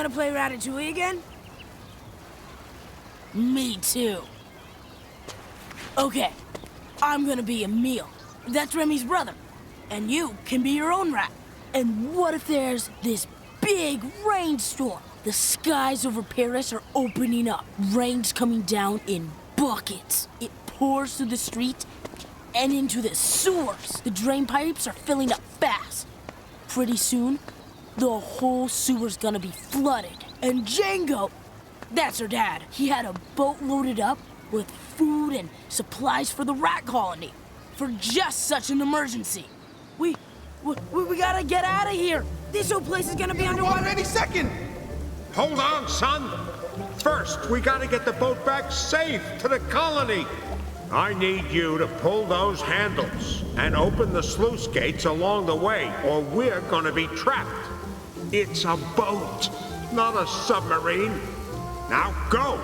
want to play Ratatouille again? Me too. Okay, I'm gonna be Emile. That's Remy's brother. And you can be your own rat. And what if there's this big rainstorm? The skies over Paris are opening up. Rain's coming down in buckets. It pours through the street and into the sewers. The drain pipes are filling up fast. Pretty soon, the whole sewer's gonna be flooded. And Django, that's her dad, he had a boat loaded up with food and supplies for the rat colony. For just such an emergency. We gotta get out of here. This whole place is gonna be underwater any second. Hold on, son. First, we gotta get the boat back safe to the colony. I need you to pull those handles and open the sluice gates along the way, or we're gonna be trapped. It's a boat, not a submarine. Now go!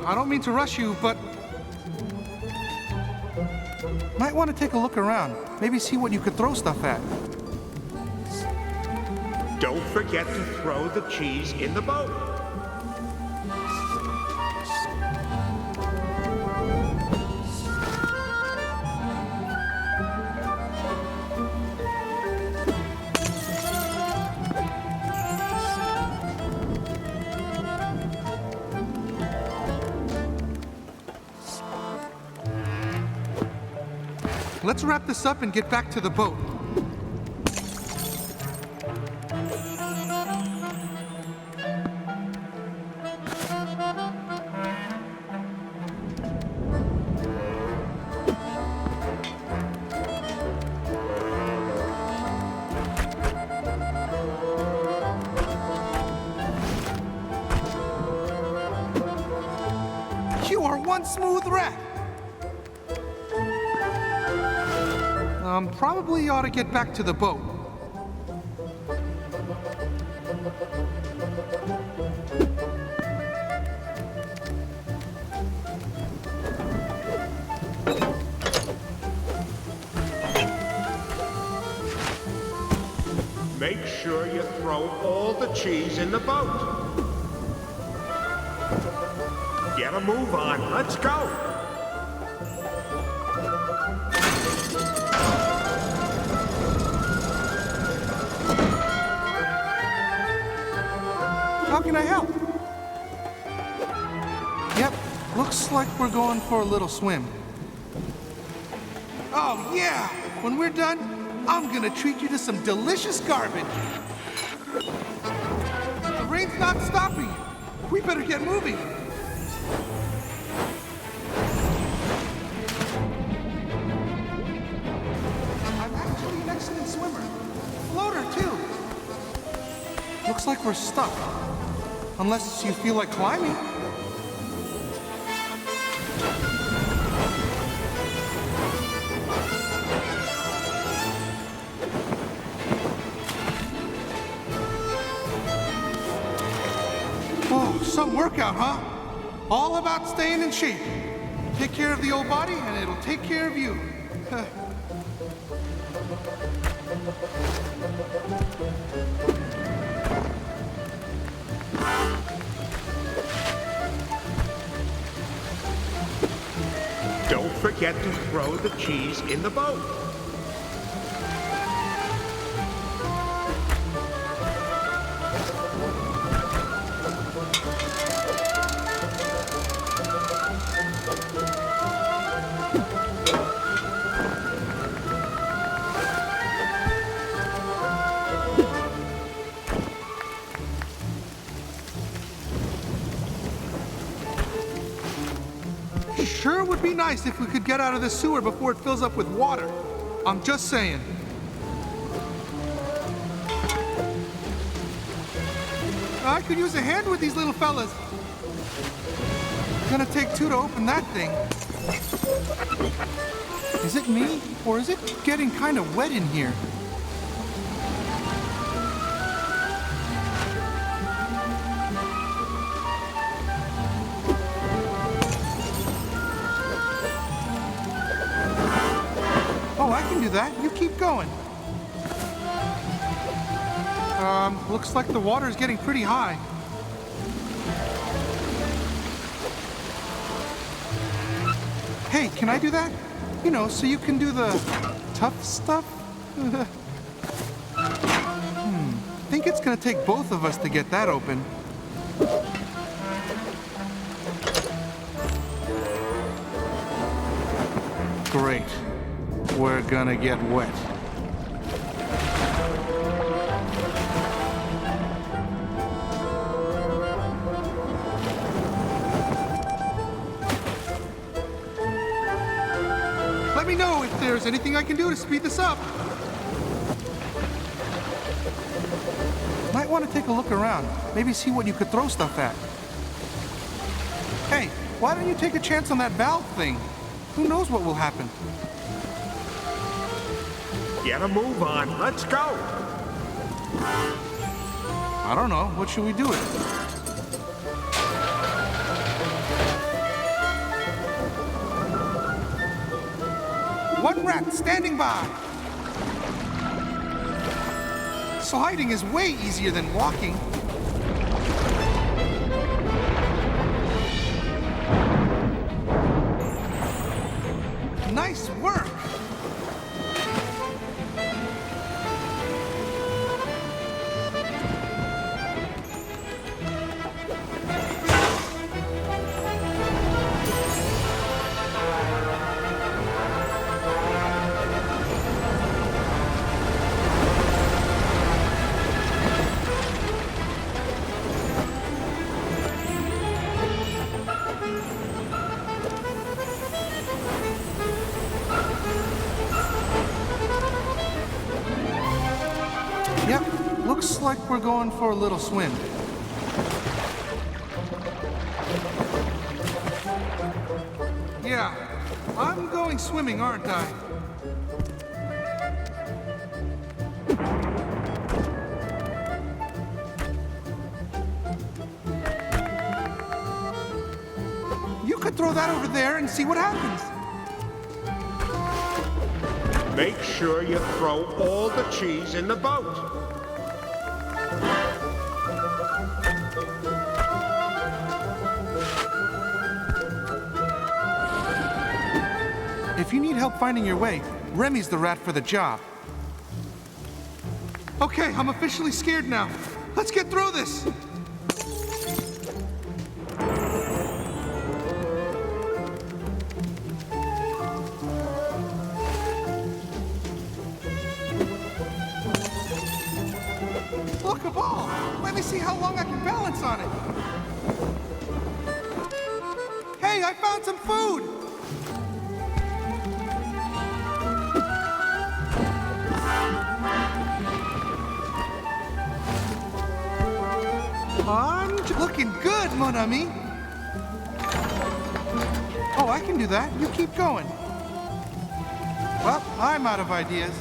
I don't mean to rush you, but might want to take a look around. Maybe see what you could throw stuff at. Don't forget to throw the cheese in the boat. Let's wrap this up and get back to the boat. You are one smooth rat. Probably ought to get back to the boat. Make sure you throw all the cheese in the boat. Get a move on. Let's go. How can I help? Yep, looks like we're going for a little swim. Oh yeah, when we're done, I'm gonna treat you to some delicious garbage. The rain's not stopping. We better get moving. I'm actually an excellent swimmer. Floater too. Looks like we're stuck. Unless you feel like climbing. Oh, some workout, huh? All about staying in shape. Take care of the old body and it'll take care of you. Don't forget to throw the cheese in the boat. Sure would be nice if we could get out of this sewer before it fills up with water. I'm just saying. I could use a hand with these little fellas. It's gonna take two to open that thing. Is it me, or is it getting kind of wet in here? Oh, I can do that. You keep going. Looks like the water is getting pretty high. Hey, can I do that? You know, so you can do the tough stuff? Think it's gonna take both of us to get that open. Great. We're gonna get wet. Let me know if there's anything I can do to speed this up. Might want to take a look around. Maybe see what you could throw stuff at. Hey, why don't you take a chance on that valve thing? Who knows what will happen? Get a move on. Let's go. I don't know. What should we do with it? One rat standing by. Sliding is way easier than walking. Nice work. Yep, looks like we're going for a little swim. Yeah, I'm going swimming, aren't I? You could throw that over there and see what happens. Make sure you throw all the cheese in the boat. If you need help finding your way, Remy's the rat for the job. Okay, I'm officially scared now. Let's get through this. Look, a ball. Let me see how long I can balance on it. Hey, I found some food. I'm looking good, mon ami. Oh, I can do that. You keep going. Well, I'm out of ideas.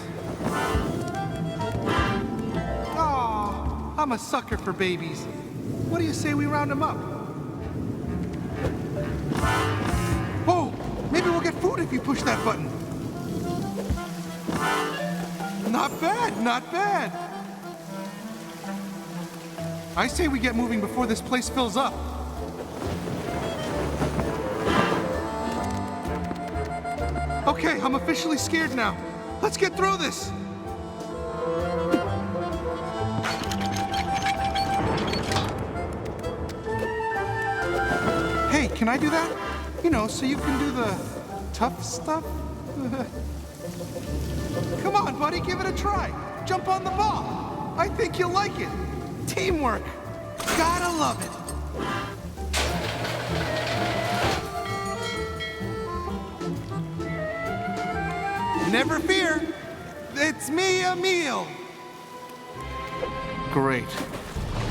Oh, I'm a sucker for babies. What do you say we round them up? Whoa, maybe we'll get food if you push that button. Not bad, not bad. I say we get moving before this place fills up. Okay, I'm officially scared now. Let's get through this. Hey, can I do that? You know, so you can do the tough stuff? Come on, buddy, give it a try. Jump on the ball. I think you'll like it. Teamwork. Gotta love it. Never fear. It's me, Emil. Great.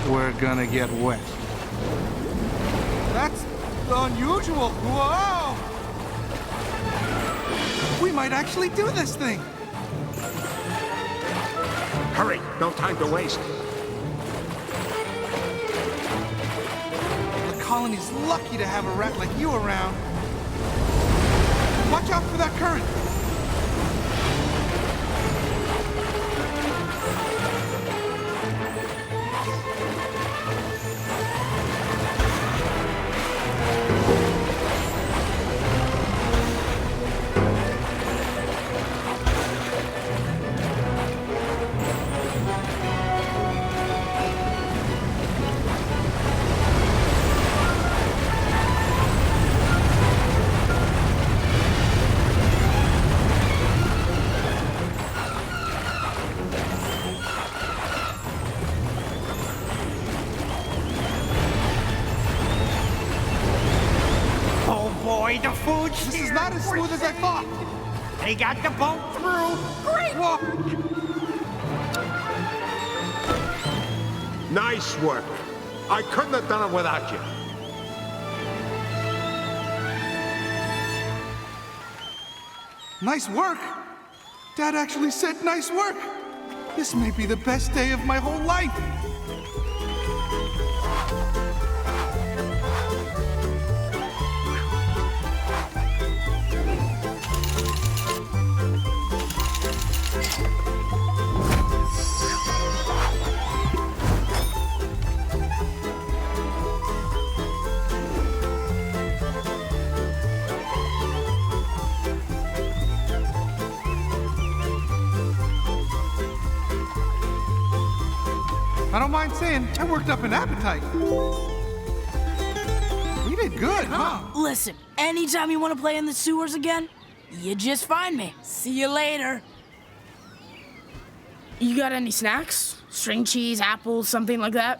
we're gonna get wet. That's unusual. Whoa! We might actually do this thing. Hurry, no time to waste. The colony's lucky to have a rat like you around. Watch out for that current. The food's This here. is not as smooth as I thought. They got the boat through. Great. Whoa! Nice work. I couldn't have done it without you. Nice work. Dad actually said nice work. This may be the best day of my whole life. I don't mind saying I worked up an appetite. We did good, huh? Listen, anytime you want to play in the sewers again, you just find me. See you later. You got any snacks? String cheese, apples, something like that?